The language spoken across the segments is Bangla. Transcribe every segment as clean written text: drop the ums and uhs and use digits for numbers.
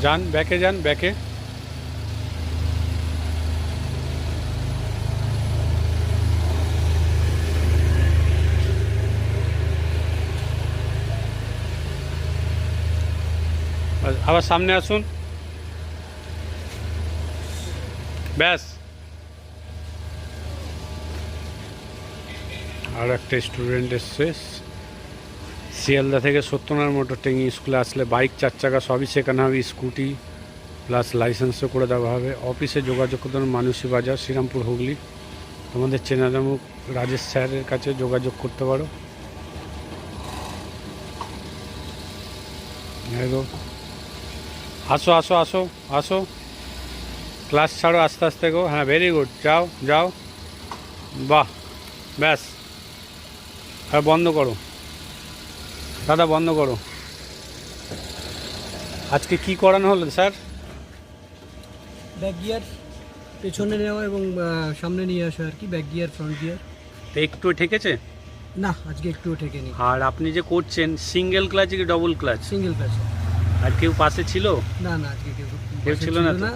যান ব্যাকে, যান ব্যাকে। আবার সামনে আসুন, ব্যাস। আর একটা স্টুডেন্ট এসছে শিয়ালদা থেকে, সত্যনারায়ণ মোটর ট্রেনিং স্কুলে আসলে বাইক, 4 চাকা সবই শেখানো হবে, স্কুটি প্লাস লাইসেন্সও করে দেওয়া হবে। অফিসে যোগাযোগ করতে হবে মানসী বাজার, শ্রীরামপুর, হুগলি। তোমাদের চেনাজামুক রাজেশ স্যারের কাছে যোগাযোগ করতে পারো। আসো আসো আসো আসো, ক্লাস ছাড়ো, আস্তে আস্তে গো। হ্যাঁ, ভেরি গুড, যাও যাও, বাহ, ব্যাস। আর বন্ধ করো দাদা, বন্ধ করো। আজকে কি করানো হলো স্যার? ব্যাক গিয়ার পেছনে নেওয়া এবং সামনে নিয়ে আসা আর কি, ব্যাক গিয়ার ফ্রন্ট গিয়ার। একটু ঠেকেছে? না, আজকে একটুও ঠেকেনি। আর আপনি যে করছেন সিঙ্গেল ক্লাচ কি ডবল ক্লাচ? Single clutch. আর কেউ পাশে ছিল? না না, আজকে কেউ কেউ ছিল না তো?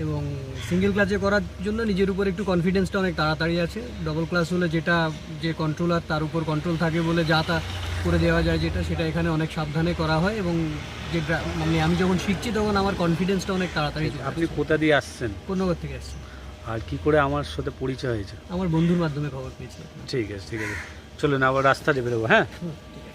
এবং সিঙ্গেল ক্লাচে করার জন্য নিজের উপর একটু কনফিডেন্সটা অনেক তাড়াতাড়ি আছে। ডবল ক্লাচ হলে যেটা যে কন্ট্রোলার তার উপর কন্ট্রোল থাকে বলে যা তা করে দেওয়া যায়, যেটা সেটা এখানে অনেক সাবধানে করা হয়। এবং যে মানে আমি যখন শিখছি তখন আমার কনফিডেন্সটা অনেক তাড়াতাড়ি। আপনি কোথা দিয়ে আসছেন? কোন্নগর থেকে আসছি। আর কি করে আমার সাথে পরিচয় হয়েছে? আমার বন্ধুর মাধ্যমে খবর পেয়েছি। ঠিক আছে ঠিক আছে, চলুন আবার রাস্তাতে বেরোবো। হ্যাঁ। ঠিক আছে।